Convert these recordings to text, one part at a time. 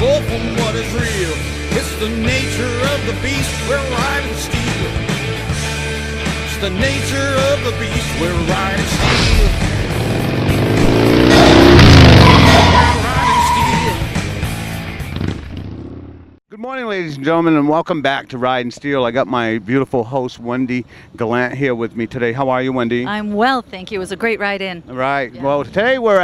pull from what is real. It's the nature of the beast, we're riding steel. It's the nature of the beast, we're riding steel. We're riding steel. Good morning, ladies and gentlemen, and welcome back to Ride and Steel. I got my beautiful host, Wendy Gallant, here with me today. How are you, Wendy? I'm well, thank you. It was a great ride in. Right. Yeah. Well, today we're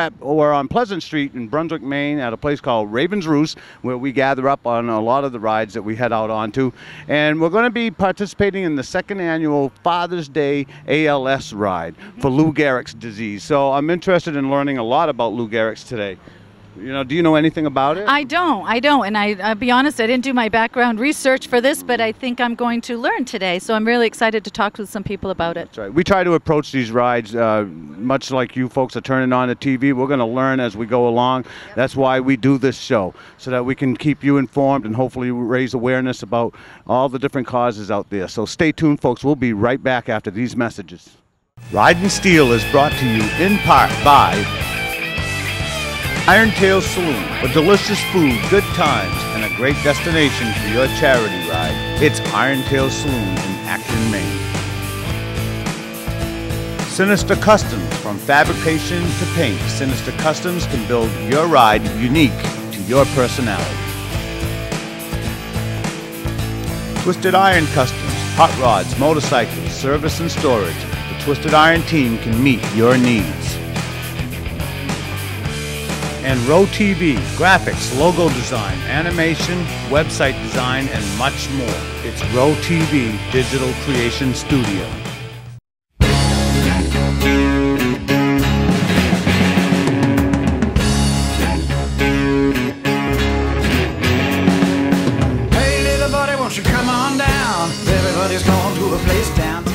on Pleasant Street in Brunswick, Maine, at a place called Raven's Roost, where we gather up on a lot of the rides that we head out onto. And we're going to be participating in the second annual Father's Day ALS Ride for Lou Gehrig's disease. So I'm interested in learning a lot about Lou Gehrig's today. You know, do you know anything about it? I don't. And I'll be honest, I didn't do my background research for this, but I think I'm going to learn today. So I'm really excited to talk with some people about it. That's right. We try to approach these rides much like you folks are turning on the TV. We're going to learn as we go along. That's why we do this show, so that we can keep you informed and hopefully raise awareness about all the different causes out there. So stay tuned, folks. We'll be right back after these messages. Ride and Steel is brought to you in part by Iron Tail Saloon, for delicious food, good times, and a great destination for your charity ride. It's Iron Tail Saloon in Acton, Maine. Sinister Customs, from fabrication to paint, Sinister Customs can build your ride unique to your personality. Twisted Iron Customs, hot rods, motorcycles, service and storage. The Twisted Iron team can meet your needs. And Row TV, graphics, logo design, animation, website design, and much more. It's Row TV Digital Creation Studio. Hey little buddy, won't you come on down? Everybody's going to a place downtown.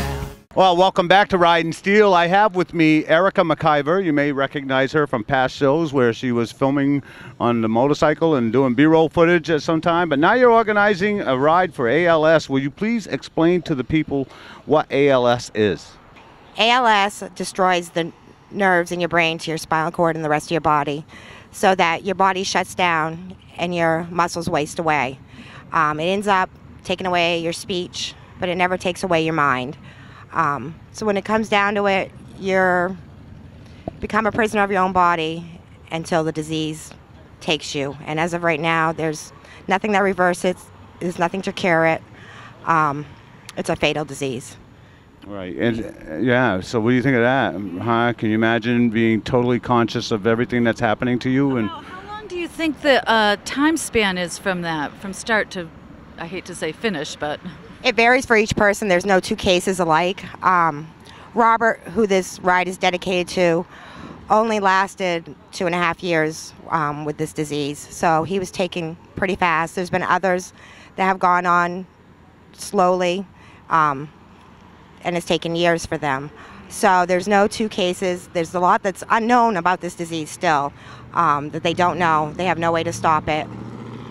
Well, welcome back to Ride and Steel. I have with me Erica McIver. You may recognize her from past shows where she was filming on the motorcycle and doing B-roll footage at some time. But now you're organizing a ride for ALS. Will you please explain to the people what ALS is? ALS destroys the nerves in your brain to your spinal cord and the rest of your body, so that your body shuts down and your muscles waste away. It ends up taking away your speech, but it never takes away your mind. So when it comes down to it, you're become a prisoner of your own body until the disease takes you. And as of right now, there's nothing that reverses it. There's nothing to cure it. It's a fatal disease. Right. And yeah, so what do you think of that? Huh? Can you imagine being totally conscious of everything that's happening to you? And How long do you think the time span is from that, from start to, I hate to say finish, but... It varies for each person. There's no two cases alike. Robert, who this ride is dedicated to, only lasted 2.5 years with this disease. So he was taken pretty fast. There's been others that have gone on slowly, and it's taken years for them. So there's no two cases. There's a lot that's unknown about this disease still, that they don't know. They have no way to stop it.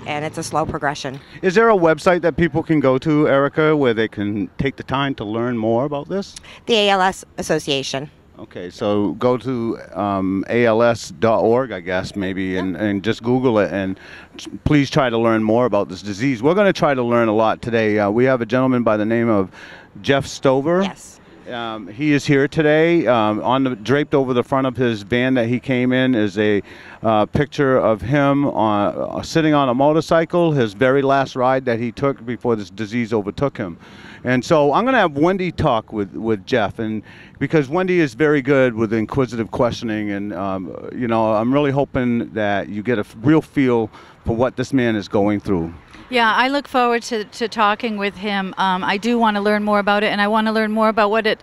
And it's a slow progression. is there a website that people can go to, Erica, where they can take the time to learn more about this? The ALS Association. Okay, so go to als.org, I guess, maybe, and just Google it, and please try to learn more about this disease. We're going to try to learn a lot today. We have a gentleman by the name of Jeff Stover. Yes. He is here today. Draped over the front of his van that he came in is a picture of him sitting on a motorcycle, his very last ride that he took before this disease overtook him. And so I'm going to have Wendy talk with Jeff, and because Wendy is very good with inquisitive questioning, and you know, I'm really hoping that you get a real feel for what this man is going through. Yeah, I look forward to talking with him. I do want to learn more about it, and I want to learn more about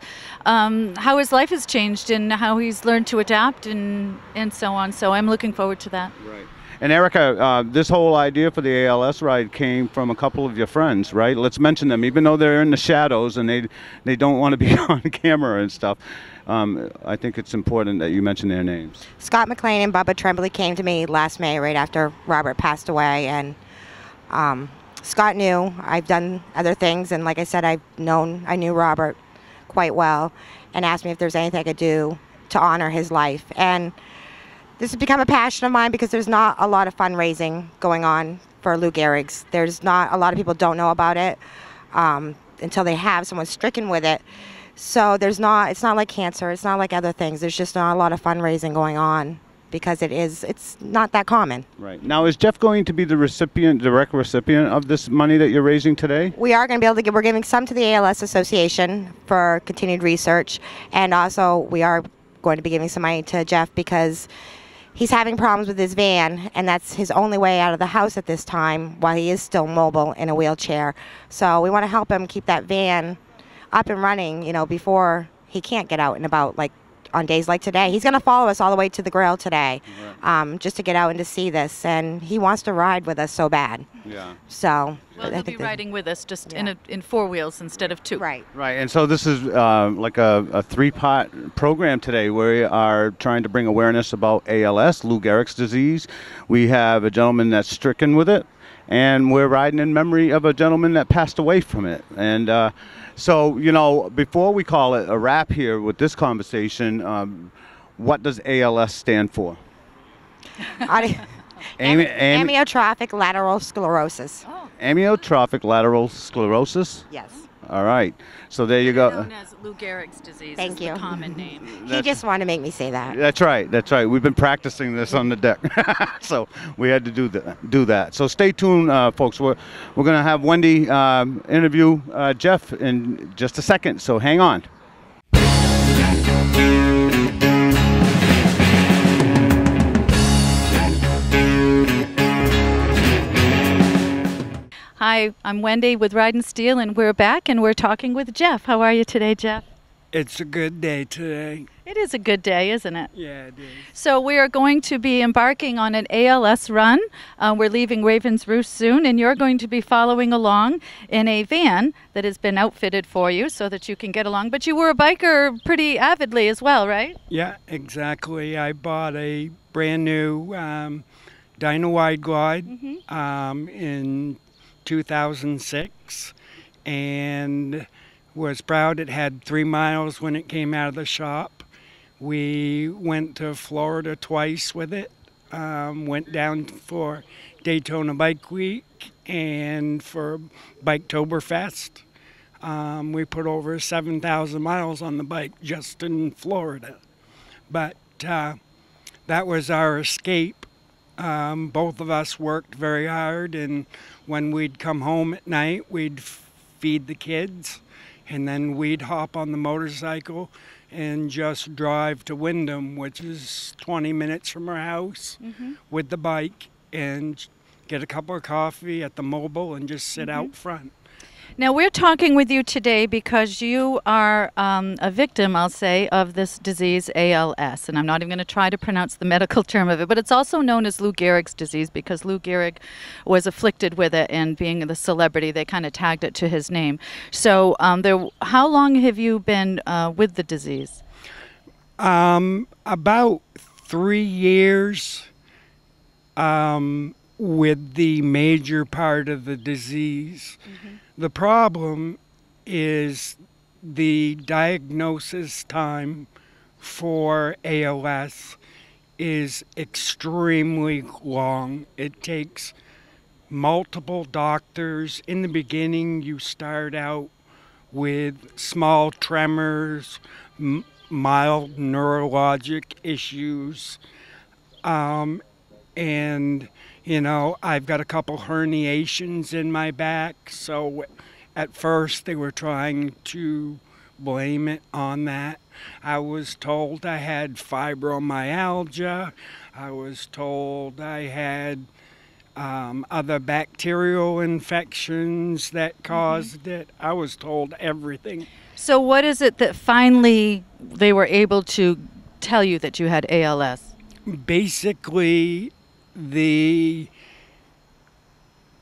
how his life has changed and how he's learned to adapt and so on. So I'm looking forward to that. Right. And Erica, this whole idea for the ALS ride came from a couple of your friends, right? Let's mention them, even though they're in the shadows and they don't want to be on camera and stuff. I think it's important that you mention their names. Scott McLean and Bubba Tremblay came to me last May, right after Robert passed away, and Scott knew I've done other things, and like I said, I knew Robert quite well, and asked me if there's anything I could do to honor his life. And This has become a passion of mine because there's not a lot of fundraising going on for Lou Gehrig's. There's not a lot of people don't know about it until they have someone stricken with it. So it's not like cancer. It's not like other things. There's just not a lot of fundraising going on because it's not that common. Right. Now, is Jeff going to be the direct recipient of this money that you're raising today? We are going to be able to we're giving some to the ALS Association for continued research, and also we are going to be giving some money to Jeff because he's having problems with his van, and that's his only way out of the house at this time while he is still mobile in a wheelchair. So we want to help him keep that van up and running, before he can't get out and about, like on days like today. He's going to follow us all the way to the Grail today, just to get out and to see this, and he wants to ride with us so bad. Yeah. So well, he'll be riding with us just in 4 wheels instead of 2. Right. Right, and so this is like a 3-part program today where we are trying to bring awareness about ALS, Lou Gehrig's disease. We have a gentleman that's stricken with it, and we're riding in memory of a gentleman that passed away from it. And so, before we call it a wrap here with this conversation, what does ALS stand for? Amyotrophic lateral sclerosis. Oh. Amyotrophic lateral sclerosis? Yes. All right. So there you go. Known as Lou Gehrig's disease. Thank you. The common name. He just wanted to make me say that. That's right. That's right. We've been practicing this on the deck, so we had to do that. So stay tuned, folks. We're going to have Wendy interview Jeff in just a second. So hang on. Hi, I'm Wendy with Ride and Steel, and we're back, and we're talking with Jeff. How are you today, Jeff? It's a good day today. It is a good day, isn't it? Yeah, it is. So we are going to be embarking on an ALS run. We're leaving Raven's Roost soon, and you're going to be following along in a van that has been outfitted for you so that you can get along. But you were a biker pretty avidly as well, right? Yeah, exactly. I bought a brand new Dyna Wide Glide in 2006, and was proud it had 3 miles when it came out of the shop. We went to Florida twice with it, went down for Daytona Bike Week and for Biketoberfest. We put over 7,000 miles on the bike just in Florida. But that was our escape. Both of us worked very hard, and when we'd come home at night, we'd feed the kids, and then we'd hop on the motorcycle and just drive to Wyndham, which is 20 minutes from our house, with the bike, and get a cup of coffee at the Mobile and just sit out front. Now, we're talking with you today because you are a victim, I'll say, of this disease, ALS. And I'm not even going to try to pronounce the medical term of it, but it's also known as Lou Gehrig's disease because Lou Gehrig was afflicted with it, and being the celebrity, they kind of tagged it to his name. So how long have you been with the disease? About 3 years with the major part of the disease. The problem is the diagnosis time for ALS is extremely long. It takes multiple doctors. In the beginning, you start out with small tremors, mild neurologic issues, and I've got a couple herniations in my back, so at first they were trying to blame it on that. I was told I had fibromyalgia. I was told I had other bacterial infections that caused it. I was told everything. So what is it that finally they were able to tell you that you had ALS? Basically, the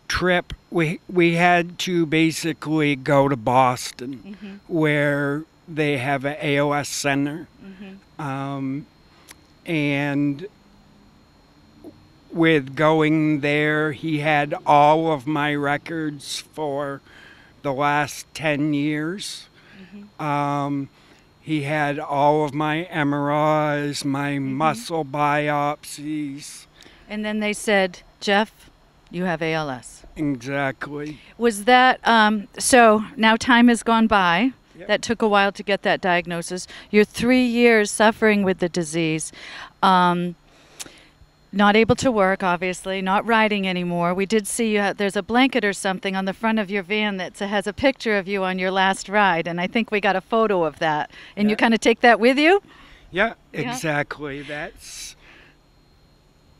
trip, we had to basically go to Boston, where they have an ALS center. And with going there, he had all of my records for the last 10 years. He had all of my MRIs, my muscle biopsies. And then they said, Jeff, you have ALS. Exactly. Was that, so now time has gone by. Yep. That took a while to get that diagnosis. You're 3 years suffering with the disease. Not able to work, obviously, not riding anymore. We did see you, there's a blanket or something on the front of your van that has a picture of you on your last ride, and I think we got a photo of that. And you Yeah. kind of take that with you? Yeah, Yeah. exactly.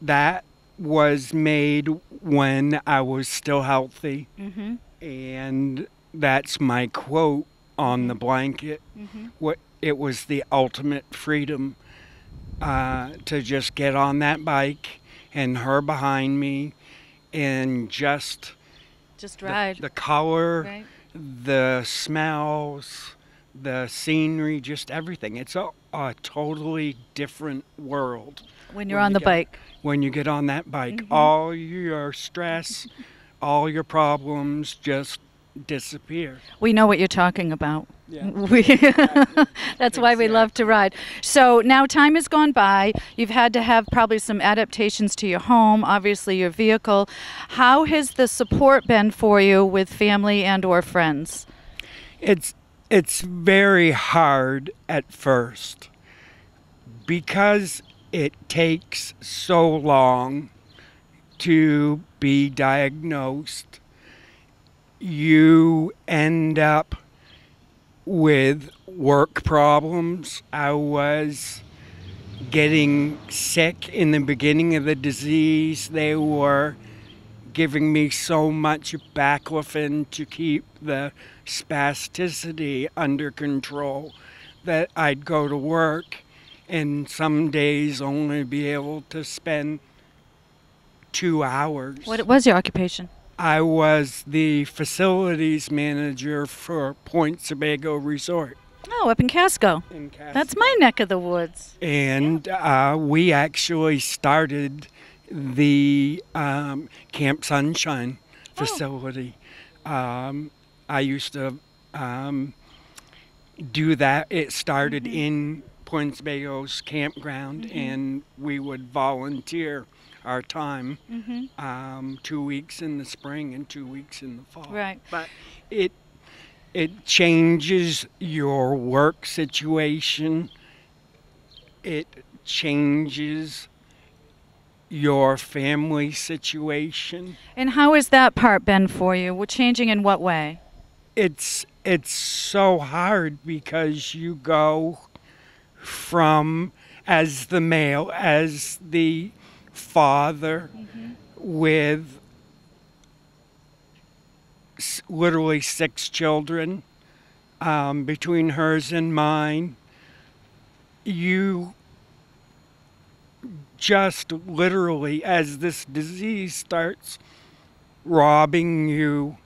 That was made when I was still healthy. Mm-hmm. And that's my quote on the blanket. What it was the ultimate freedom to just get on that bike and her behind me and just ride. the color, Right. the smells, the scenery, just everything. It's a totally different world When you're on the bike. when you get on that bike. All your stress, all your problems just disappear. We know what you're talking about. Yeah. That's why we love to ride. So now time has gone by. You've had to have probably some adaptations to your home, obviously your vehicle. How has the support been for you with family and or friends? It's very hard at first because it takes so long to be diagnosed. You end up with work problems. I was getting sick in the beginning of the disease. They were giving me so much baclofen to keep the spasticity under control that I'd go to work and some days only be able to spend 2 hours. What was your occupation? I was the facilities manager for Point Sebago Resort Oh, up in Casco. in Casco. That's my neck of the woods. And we actually started the Camp Sunshine facility. I used to do that. It started in Point Sebago's campground, and we would volunteer our time 2 weeks in the spring and 2 weeks in the fall. Right. But it changes your work situation. It changes your family situation. And how has that part been for you? Well, changing in what way? It's so hard because you go from as the male, as the father with literally 6 children between hers and mine. You just literally, as this disease starts robbing you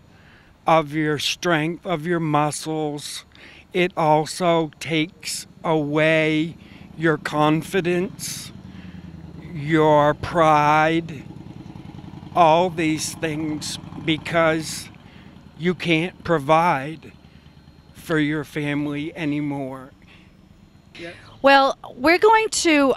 of your strength, of your muscles, it also takes away your confidence, your pride, all these things, because you can't provide for your family anymore. Well, we're going to,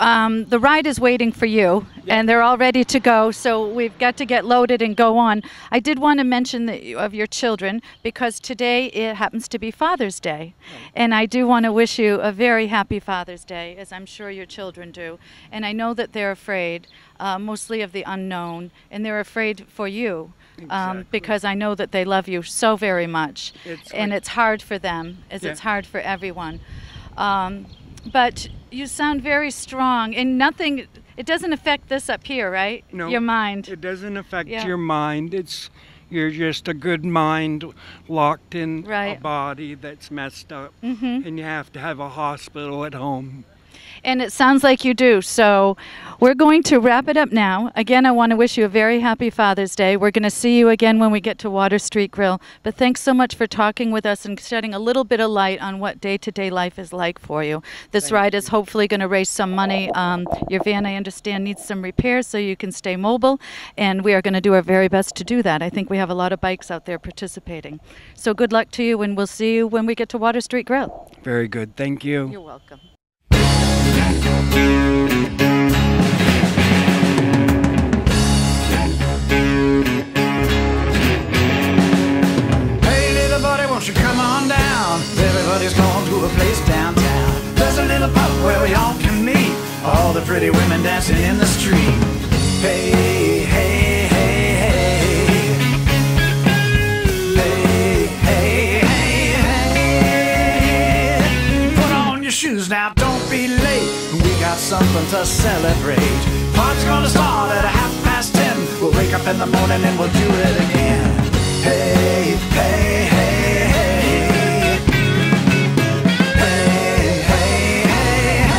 the ride is waiting for you, and they're all ready to go, so we've got to get loaded and go on. I did want to mention of your children, because today it happens to be Father's Day, and I do want to wish you a very happy Father's Day, as I'm sure your children do. And I know that they're afraid, mostly of the unknown, and they're afraid for you. Exactly. Because I know that they love you so very much, and like- it's hard for them, as it's hard for everyone. But you sound very strong, and nothing, it doesn't affect this up here, right? No, your mind. It doesn't affect Yeah. your mind. You're just a good mind locked in a Right. body that's messed up, and you have to have a hospital at home. And it sounds like you do. So we're going to wrap it up now. Again, I want to wish you a very happy Father's Day. We're going to see you again when we get to Water Street Grill. But thanks so much for talking with us and shedding a little bit of light on what day-to-day life is like for you. This ride is hopefully going to raise some money. Your van, I understand, needs some repairs so you can stay mobile. And we are going to do our very best to do that. I think we have a lot of bikes out there participating. So good luck to you, and we'll see you when we get to Water Street Grill. Very good. Thank you. You're welcome. Hey, little buddy, won't you come on down? Everybody's going to a place downtown. There's a little pub where we all can meet. All the pretty women dancing in the street. Hey, hey, hey, hey. Hey, hey, hey, hey. Put on your shoes now, don't be late. We got something to celebrate. Party's gonna start at 10:30. We'll wake up in the morning and we'll do it again. Hey, hey, hey, hey. Hey, hey, hey, hey.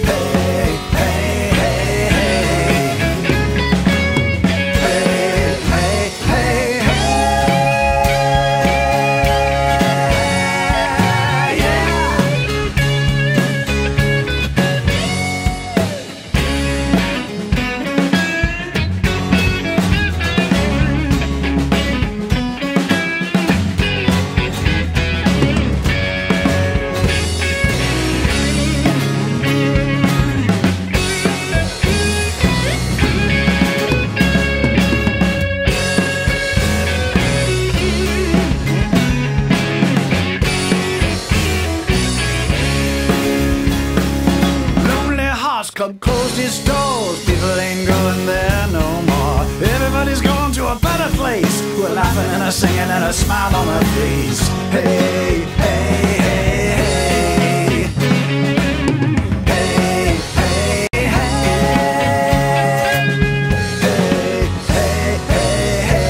Hey, hey, hey, hey. Hey, hey, hey, hey. Yeah. Lonely Hearts Club closed its doors. People ain't going there no more. Everybody's going to a better place. We're laughing and a singing and a smile on our face. Hey, hey, hey, hey. Hey, hey, hey. Hey, hey, hey, hey.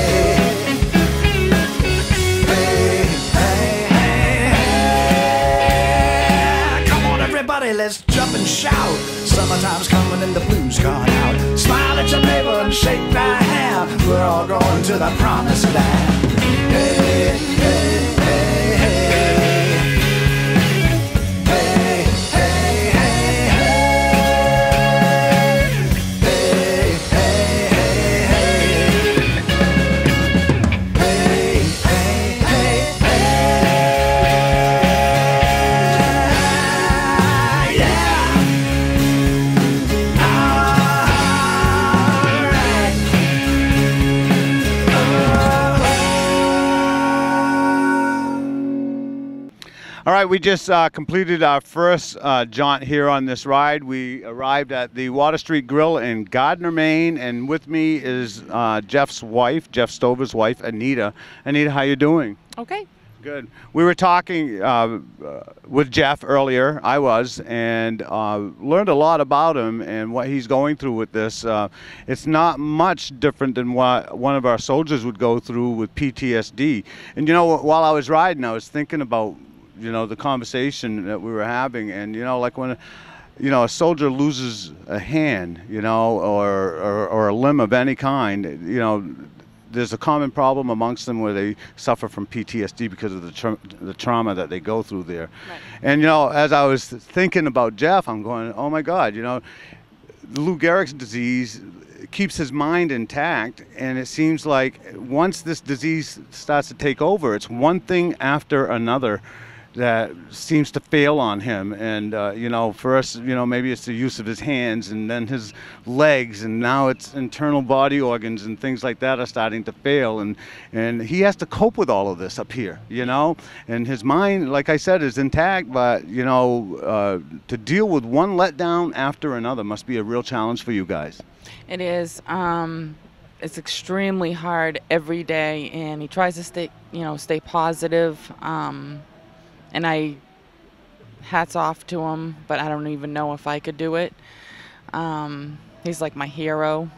Hey, hey, hey, hey. Come on, everybody, let's jump and shout. Summertime's coming and the blues gone out. Smile at your neighbor and shake their hand. We're all going to the promised land. Hey, hey, hey, hey. Hey, hey, hey, hey. Hey, hey, hey, hey. Hey, hey, hey, hey. Yeah. All right, we just completed our first jaunt here on this ride. We arrived at the Water Street Grill in Gardner, Maine, and with me is Jeff's wife, Jeff Stover's wife, Anita. Anita, how you doing? Okay. Good. We were talking with Jeff earlier, I was, and learned a lot about him and what he's going through with this. It's not much different than what one of our soldiers would go through with PTSD. And you know, while I was riding, I was thinking about, you know, the conversation that we were having, and you know, like when, you know, a soldier loses a hand, you know, or a limb of any kind, you know, there's a common problem amongst them where they suffer from PTSD because of the trauma that they go through there. Right. And you know, as I was thinking about Jeff, I'm going, oh my God, you know, Lou Gehrig's disease keeps his mind intact, and it seems like once this disease starts to take over, it's one thing after another that seems to fail on him. And you know, for us, you know, maybe it's the use of his hands and then his legs, and now it's internal body organs and things like that are starting to fail, and he has to cope with all of this up here, you know. And his mind, like I said, is intact, but you know, to deal with one letdown after another must be a real challenge for you guys. It is. It's extremely hard every day, and he tries to stay positive. And I, hats off to him, but I don't even know if I could do it. He's like my hero.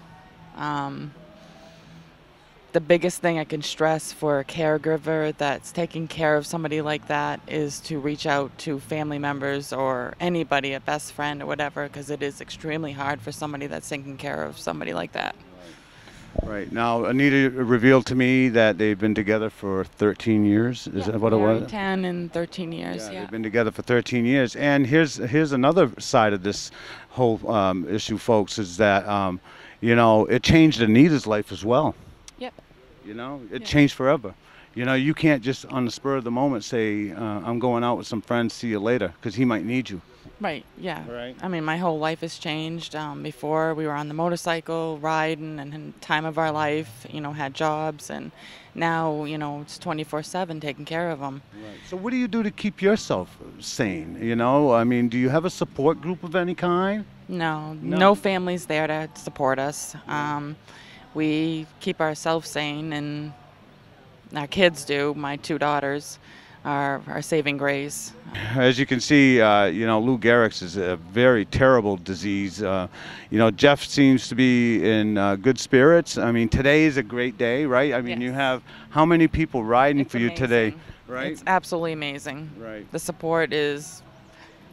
the biggest thing I can stress for a caregiver that's taking care of somebody like that is to reach out to family members or anybody, a best friend or whatever, because it is extremely hard for somebody that's taking care of somebody like that. Right. Now, Anita revealed to me that they've been together for 13 years. Is that what it was? 10 and 13 years, yeah. They've been together for 13 years. And here's another side of this whole issue, folks, is that, you know, it changed Anita's life as well. Yep. You know, it changed forever. You know, you can't just on the spur of the moment say, I'm going out with some friends, see you later, because he might need you. Right, yeah. Right. I mean, my whole life has changed. Before we were on the motorcycle riding and in time of our life, you know, had jobs, and now, you know, it's 24/7 taking care of them. Right. So what do you do to keep yourself sane? You know, I mean, do you have a support group of any kind? No family's there to support us. We keep ourselves sane, and our kids do. My 2 daughters are our saving grace. As you can see, you know, Lou Gehrig's is a very terrible disease. You know, Jeff seems to be in good spirits. I mean, today is a great day, right? I mean, Yes. you have how many people riding It's for you today, amazing. right? It's absolutely amazing. Right. The support is,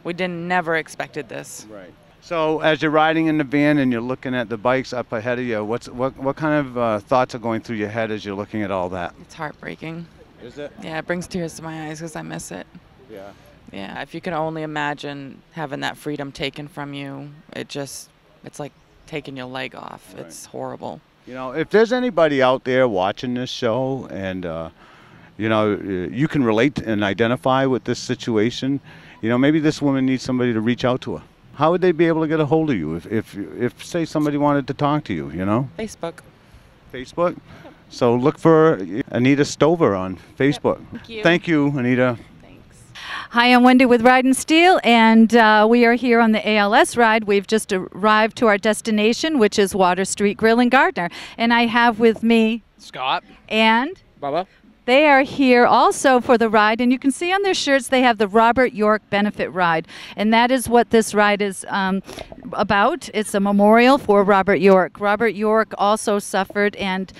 we never expected this. Right. So as you're riding in the van and you're looking at the bikes up ahead of you, what kind of thoughts are going through your head as you're looking at all that? It's heartbreaking. Is it? Yeah, it brings tears to my eyes because I miss it. Yeah. Yeah, if you can only imagine having that freedom taken from you, it's like taking your leg off. Right. It's horrible. You know, if there's anybody out there watching this show and, you know, you can relate and identify with this situation, you know, maybe this woman needs somebody to reach out to her. How would they be able to get a hold of you if say, somebody wanted to talk to you, you know? Facebook. Facebook? So look for Anita Stover on Facebook. Yep. Thank you. Thank you, Anita. Hi, I'm Wendy with Ride and Steel, and we are here on the ALS Ride. We've just arrived to our destination, which is Water Street Grill in Gardner. And I have with me Scott. And Bubba. they are here also for the ride, and you can see on their shirts they have the Robert York Benefit Ride, and that is what this ride is about. It's a memorial for Robert York. Robert York also suffered and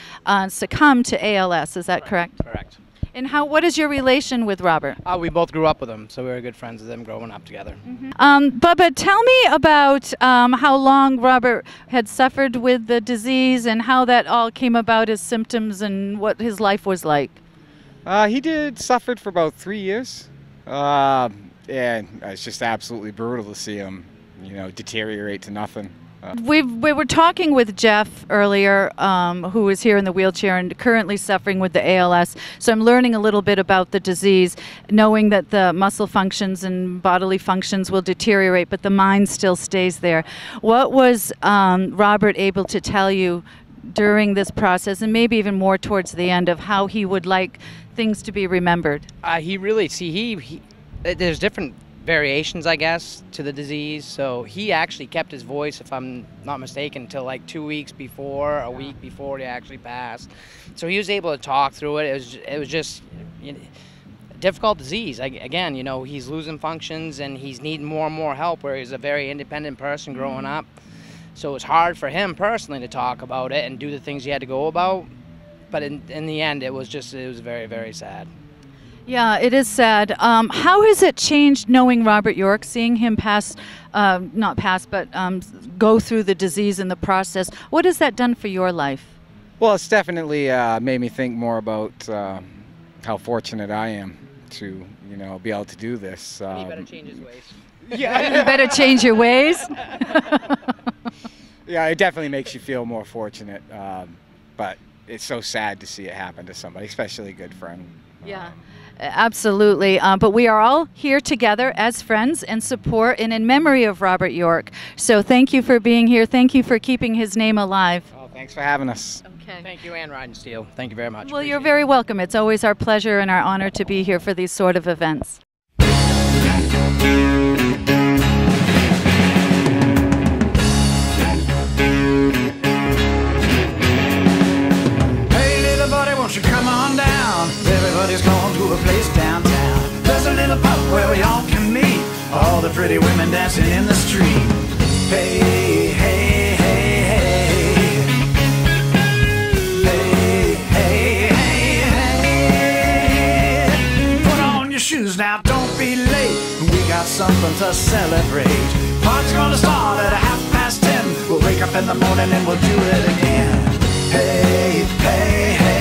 succumbed to ALS. Is that correct? Correct. And what is your relation with Robert? We both grew up with him, so we were good friends with him growing up together. Bubba, tell me about how long Robert had suffered with the disease and how that all came about, his symptoms, and what his life was like. He suffered for about 3 years, and it's just absolutely brutal to see him, you know, deteriorate to nothing. We were talking with Jeff earlier, who is here in the wheelchair and currently suffering with the ALS. So I'm learning a little bit about the disease, knowing that the muscle functions and bodily functions will deteriorate, but the mind still stays there. What was Robert able to tell you during this process, and maybe even more towards the end, of how he would like things to be remembered? There's different variations, I guess, to the disease. So he actually kept his voice, if I'm not mistaken, until like 2 weeks before, a week before he actually passed. So he was able to talk through it. It was just a difficult disease. Again, you know, he's losing functions and he's needing more and more help, where he's a very independent person growing up. So it was hard for him personally to talk about it and do the things he had to go about. But in the end, it was very, very sad. Yeah, it is sad. How has it changed knowing Robert York, seeing him go through the disease and the process? What has that done for your life? Well, it's definitely made me think more about how fortunate I am to, you know, be able to do this. He better change his ways. Yeah. You better change your ways. Yeah, it definitely makes you feel more fortunate, but it's so sad to see it happen to somebody, especially a good friend. Yeah. Absolutely. But we are all here together as friends and support and in memory of Robert York. So thank you for being here. Thank you for keeping his name alive. Oh, thanks for having us. Okay. Thank you, and Ride and Steel. Thank you very much. Well, you're very welcome. It's always our pleasure and our honor to be here for these sort of events. Won't you come on down? Everybody's going to a place downtown. There's a little pub where we all can meet. All the pretty women dancing in the street. Hey, hey, hey, hey. Hey, hey. don't be late, we got something to celebrate. Party's gonna start at 10:30. We'll wake up in the morning and we'll do it again. Hey, hey, hey, hey.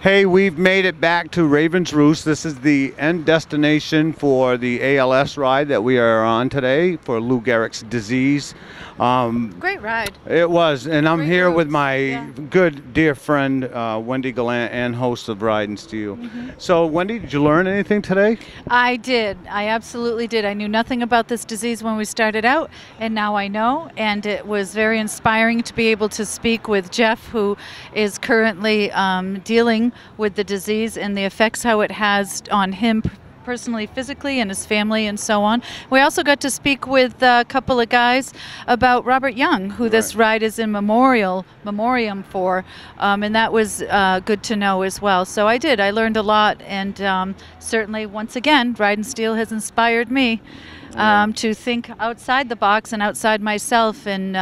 Hey, we've made it back to Raven's Roost. This is the end destination for the ALS ride that we are on today for Lou Gehrig's disease. Great ride. It was, and I'm Great here with routes, my yeah. good dear friend Wendy Gallant and host of Ride and Steel. So Wendy, did you learn anything today? I did. I absolutely did. I knew nothing about this disease when we started out, and now I know. And it was very inspiring to be able to speak with Jeff, who is currently dealing with the disease and the effects how it has on him personally, physically, and his family, and so on. We also got to speak with a couple of guys about Robert Young, who this ride is in memoriam for, and that was good to know as well. So I learned a lot, and certainly, once again, Ride and Steel has inspired me to think outside the box and outside myself, and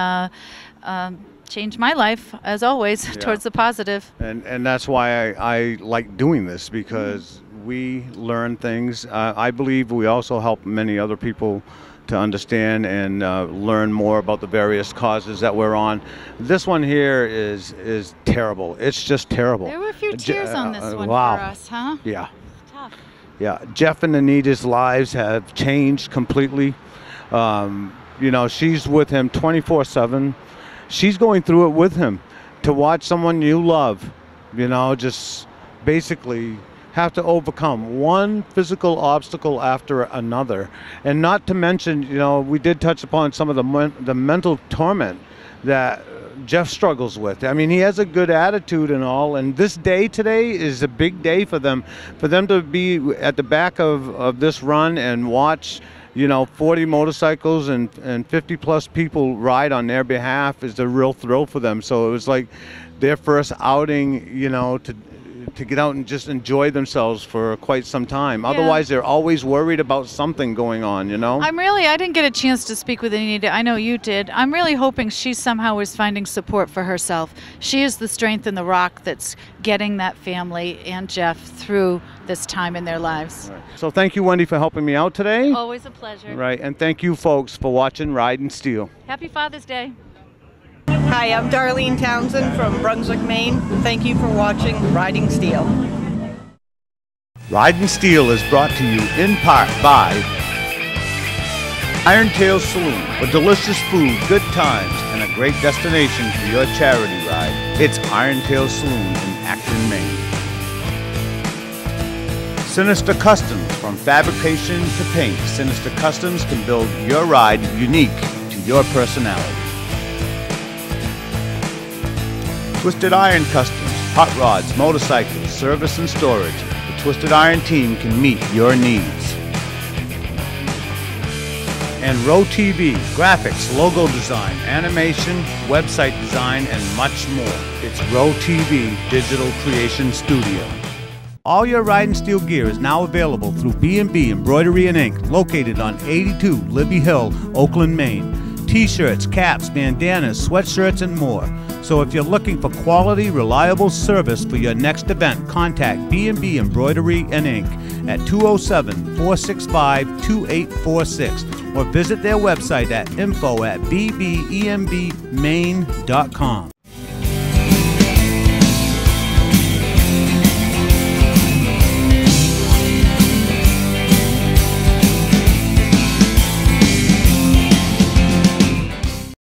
change my life, as always, towards the positive. And that's why I like doing this, because we learn things. I believe we also help many other people to understand and learn more about the various causes that we're on. This one here is terrible. It's just terrible. There were a few tears on this one wow. for us, huh? Yeah. Tough. Yeah. Jeff and Anita's lives have changed completely. You know, she's with him 24/7. She's going through it with him. To watch someone you love, you know, just basically have to overcome one physical obstacle after another. And not to mention, you know, we did touch upon some of the mental torment that Jeff struggles with. I mean, he has a good attitude and all, and this day today is a big day for them. For them to be at the back of this run and watch, you know, 40 motorcycles and 50 plus people ride on their behalf is a real thrill for them. So it was like their first outing, you know, to get out and just enjoy themselves for quite some time. Yeah. Otherwise, they're always worried about something going on, you know? I didn't get a chance to speak with Anita. I know you did. I'm really hoping she somehow is finding support for herself. She is the strength in the rock that's getting that family and Jeff through this time in their lives. Right. So thank you, Wendy, for helping me out today. Always a pleasure. Right, and thank you, folks, for watching Ride and Steel. Happy Father's Day. Hi, I'm Darlene Townsend from Brunswick, Maine. Thank you for watching Riding Steel. Ride and Steel is brought to you in part by Iron Tail Saloon, for delicious food, good times, and a great destination for your charity ride. It's Iron Tail Saloon in Acton, Maine. Sinister Customs, from fabrication to paint, Sinister Customs can build your ride unique to your personality. Twisted Iron Customs, hot rods, motorcycles, service and storage. The Twisted Iron team can meet your needs. And Row TV, graphics, logo design, animation, website design, and much more. It's Row TV Digital Creation Studio. All your Ride and Steel gear is now available through B&B Embroidery and Ink, located on 82 Libby Hill, Oakland, Maine. T-shirts, caps, bandanas, sweatshirts, and more. So if you're looking for quality, reliable service for your next event, contact B&B Embroidery and Ink at 207-465-2846 or visit their website at info@bbembmaine.com.